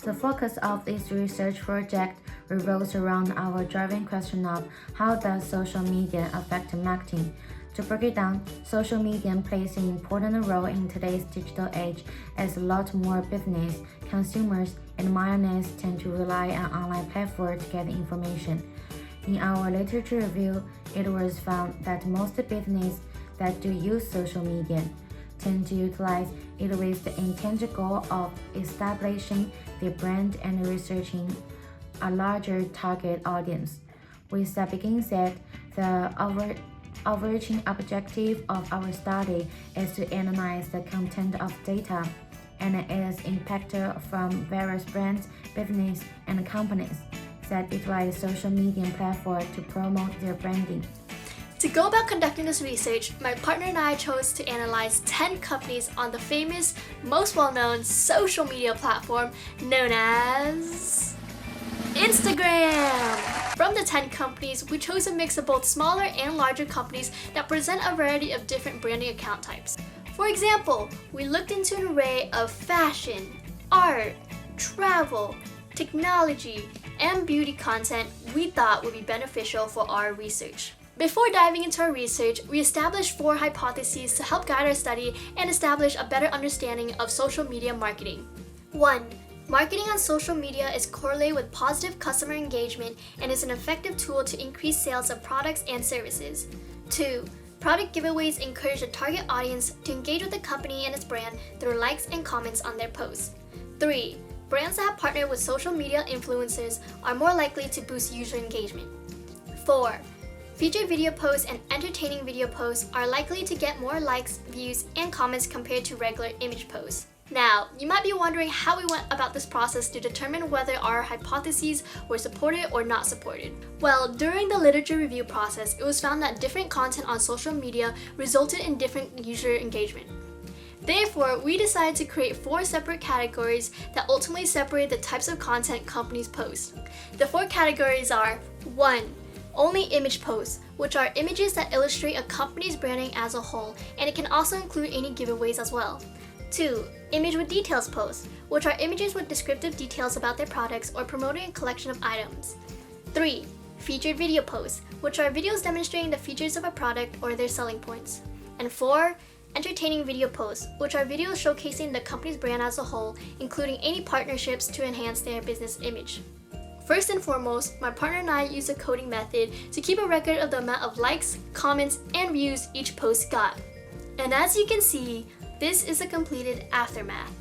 The focus of this research project revolves around our driving question of how does social media affect marketing. To break it down, social media plays an important role in today's digital age as a lot more business, consumers, and millionaires tend to rely on online platforms to get information. In our literature review, it was found that most businesses that do use social media tend to utilize it with the intended goal of establishing their brand and researching a larger target audience. With that being said, the overarching objective of our study is to analyze the content of data and its impact from various brands, business, and companies that utilize social media platforms to promote their branding. To go about conducting this research, my partner and I chose to analyze 10 companies on the famous, most well-known social media platform known as Instagram. From the 10 companies, we chose a mix of both smaller and larger companies that present a variety of different branding account types. For example, we looked into an array of fashion, art, travel, technology, and beauty content we thought would be beneficial for our research. Before diving into our research, we established 4 hypotheses to help guide our study and establish a better understanding of social media marketing. 1. Marketing on social media is correlated with positive customer engagement and is an effective tool to increase sales of products and services. 2. Product giveaways encourage the target audience to engage with the company and its brand through likes and comments on their posts. 3. Brands that have partnered with social media influencers are more likely to boost user engagement. 4. Featured video posts and entertaining video posts are likely to get more likes, views, and comments compared to regular image posts. Now, you might be wondering how we went about this process to determine whether our hypotheses were supported or not supported. Well, during the literature review process, it was found that different content on social media resulted in different user engagement. Therefore, we decided to create 4 separate categories that ultimately separate the types of content companies post. The 4 categories are 1. Only image posts, which are images that illustrate a company's branding as a whole, and it can also include any giveaways as well. 2. Image with details posts, which are images with descriptive details about their products or promoting a collection of items. 3. Featured video posts, which are videos demonstrating the features of a product or their selling points. And 4. Entertaining video posts, which are videos showcasing the company's brand as a whole, including any partnerships to enhance their business image. First and foremost, my partner and I use a coding method to keep a record of the amount of likes, comments, and views each post got. And as you can see, this is a completed aftermath.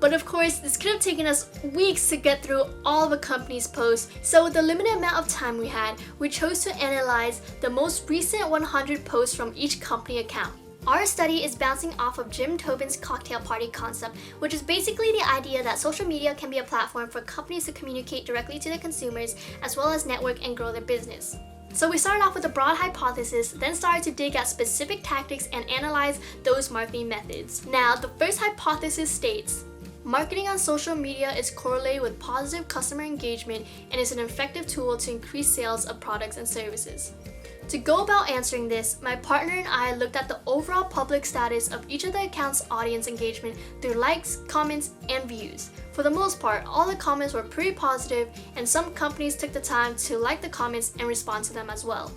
But of course, this could have taken us weeks to get through all of a company's posts, so with the limited amount of time we had, we chose to analyze the most recent 100 posts from each company account. Our study is bouncing off of Jim Tobin's cocktail party concept, which is basically the idea that social media can be a platform for companies to communicate directly to their consumers, as well as network and grow their business. So we started off with a broad hypothesis, then started to dig at specific tactics and analyze those marketing methods. Now, the first hypothesis states, marketing on social media is correlated with positive customer engagement and is an effective tool to increase sales of products and services. To go about answering this, my partner and I looked at the overall public status of each of the account's audience engagement through likes, comments, and views. For the most part, all the comments were pretty positive, and some companies took the time to like the comments and respond to them as well.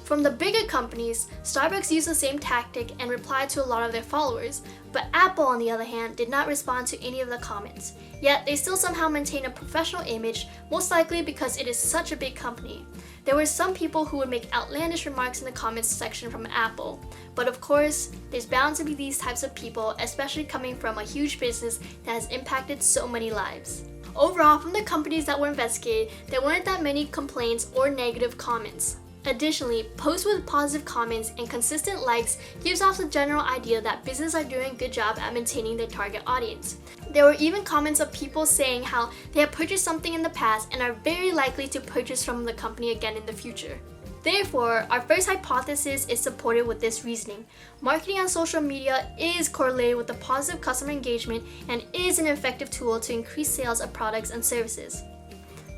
From the bigger companies, Starbucks used the same tactic and replied to a lot of their followers, but Apple, on the other hand, did not respond to any of the comments. Yet, they still somehow maintain a professional image, most likely because it is such a big company. There were some people who would make outlandish remarks in the comments section from Apple, but of course, there's bound to be these types of people, especially coming from a huge business that has impacted so many lives. Overall, from the companies that were investigated, there weren't that many complaints or negative comments. Additionally, posts with positive comments and consistent likes gives off the general idea that businesses are doing a good job at maintaining their target audience. There were even comments of people saying how they have purchased something in the past and are very likely to purchase from the company again in the future. Therefore, our first hypothesis is supported with this reasoning. Marketing on social media is correlated with the positive customer engagement and is an effective tool to increase sales of products and services.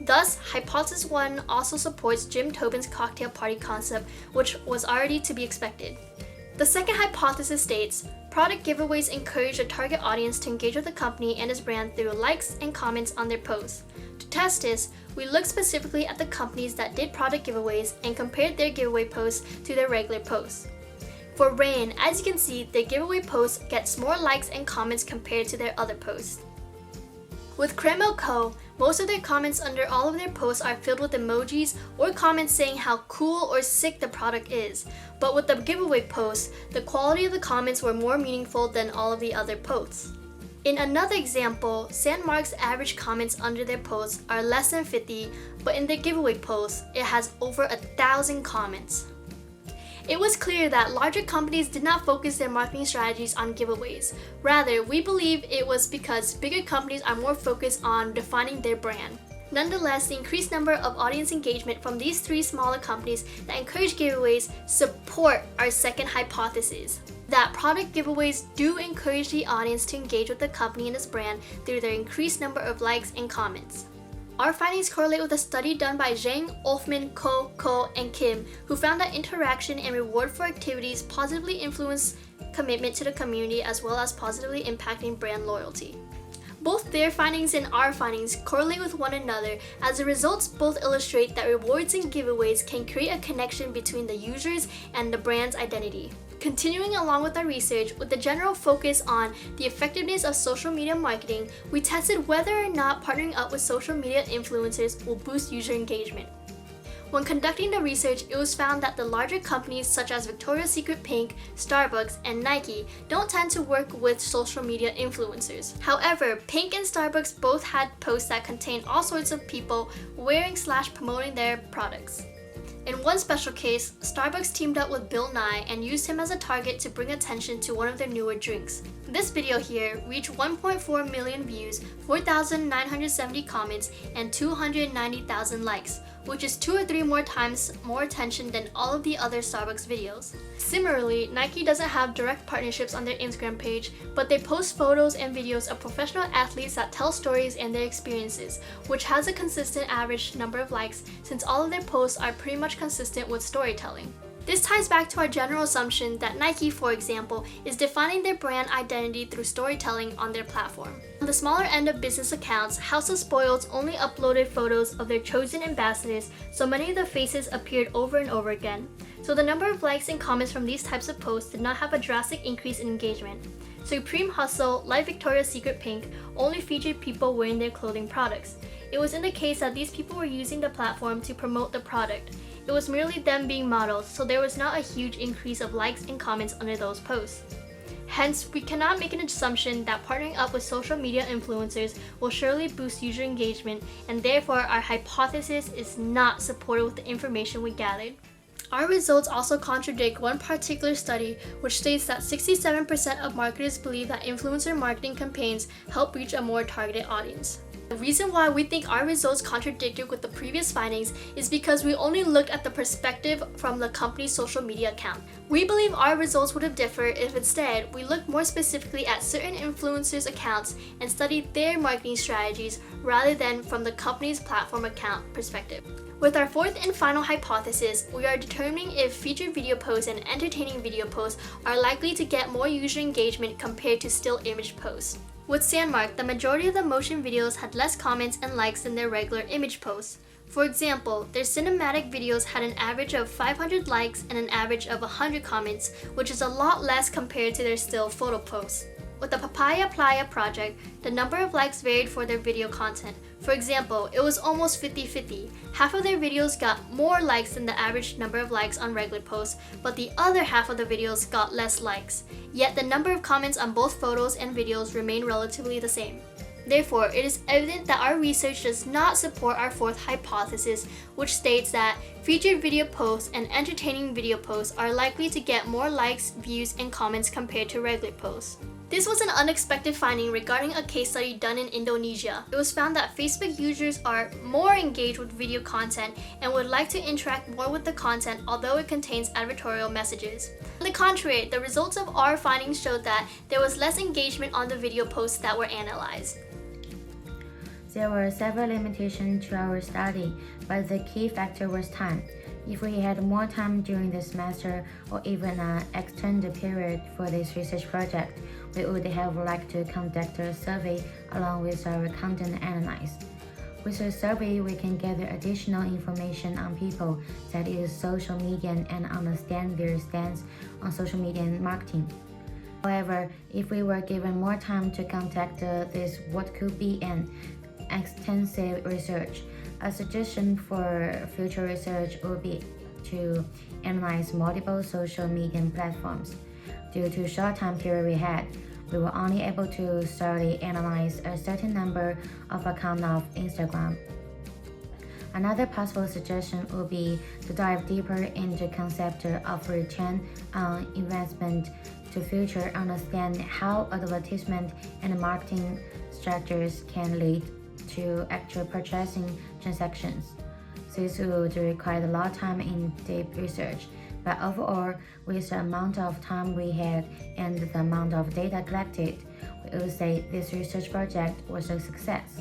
Thus, hypothesis 1 also supports Jim Tobin's cocktail party concept, which was already to be expected. The second hypothesis states, product giveaways encourage the target audience to engage with the company and its brand through likes and comments on their posts. To test this, we looked specifically at the companies that did product giveaways and compared their giveaway posts to their regular posts. For Rain, as you can see, their giveaway post gets more likes and comments compared to their other posts. With Creme Co., most of their comments under all of their posts are filled with emojis or comments saying how cool or sick the product is. But with the giveaway posts, the quality of the comments were more meaningful than all of the other posts. In another example, Sandmark's average comments under their posts are less than 50, but in their giveaway posts, it has over 1,000 comments. It was clear that larger companies did not focus their marketing strategies on giveaways. Rather, we believe it was because bigger companies are more focused on defining their brand. Nonetheless, the increased number of audience engagement from these three smaller companies that encourage giveaways support our second hypothesis, that product giveaways do encourage the audience to engage with the company and its brand through their increased number of likes and comments. Our findings correlate with a study done by Zhang, Olfman, Ko, and Kim, who found that interaction and reward for activities positively influence commitment to the community as well as positively impacting brand loyalty. Both their findings and our findings correlate with one another, as the results both illustrate that rewards and giveaways can create a connection between the users and the brand's identity. Continuing along with our research, with the general focus on the effectiveness of social media marketing, we tested whether or not partnering up with social media influencers will boost user engagement. When conducting the research, it was found that the larger companies such as Victoria's Secret Pink, Starbucks, and Nike don't tend to work with social media influencers. However, Pink and Starbucks both had posts that contained all sorts of people wearing/promoting their products. In one special case, Starbucks teamed up with Bill Nye and used him as a target to bring attention to one of their newer drinks. This video here reached 1.4 million views, 4,970 comments, and 290,000 likes, which is 2 or 3 more times more attention than all of the other Starbucks videos. Similarly, Nike doesn't have direct partnerships on their Instagram page, but they post photos and videos of professional athletes that tell stories and their experiences, which has a consistent average number of likes since all of their posts are pretty much consistent with storytelling. This ties back to our general assumption that Nike, for example, is defining their brand identity through storytelling on their platform. On the smaller end of business accounts, House of Spoils only uploaded photos of their chosen ambassadors, so many of the faces appeared over and over again. So the number of likes and comments from these types of posts did not have a drastic increase in engagement. Supreme Hustle, like Victoria's Secret Pink, only featured people wearing their clothing products. It was in the case that these people were using the platform to promote the product. It was merely them being models, so there was not a huge increase of likes and comments under those posts. Hence, we cannot make an assumption that partnering up with social media influencers will surely boost user engagement, and therefore our hypothesis is not supported with the information we gathered. Our results also contradict one particular study, which states that 67% of marketers believe that influencer marketing campaigns help reach a more targeted audience. The reason why we think our results contradicted with the previous findings is because we only looked at the perspective from the company's social media account. We believe our results would have differed if instead we looked more specifically at certain influencers' accounts and studied their marketing strategies rather than from the company's platform account perspective. With our fourth and final hypothesis, we are determining if featured video posts and entertaining video posts are likely to get more user engagement compared to still image posts. With Sandmark, the majority of the motion videos had less comments and likes than their regular image posts. For example, their cinematic videos had an average of 500 likes and an average of 100 comments, which is a lot less compared to their still photo posts. With the Papaya Playa project, the number of likes varied for their video content. For example, it was almost 50-50. Half of their videos got more likes than the average number of likes on regular posts, but the other half of the videos got less likes. Yet the number of comments on both photos and videos remained relatively the same. Therefore, it is evident that our research does not support our fourth hypothesis, which states that featured video posts and entertaining video posts are likely to get more likes, views, and comments compared to regular posts. This was an unexpected finding regarding a case study done in Indonesia. It was found that Facebook users are more engaged with video content and would like to interact more with the content, although it contains advertorial messages. On the contrary, the results of our findings showed that there was less engagement on the video posts that were analyzed. There were several limitations to our study, but the key factor was time. If we had more time during the semester or even an extended period for this research project, we would have liked to conduct a survey along with our content analysis. With a survey, we can gather additional information on people that use social media and understand their stance on social media marketing. However, if we were given more time to conduct this what could be an extensive research, a suggestion for future research would be to analyze multiple social media platforms. Due to short time period we had, we were only able to thoroughly analyze a certain number of accounts of Instagram. Another possible suggestion would be to dive deeper into the concept of return on investment to further understand how advertisement and marketing strategies can lead to actual purchasing transactions. This would require a lot of time in deep research, but overall, with the amount of time we had and the amount of data collected, we would say this research project was a success.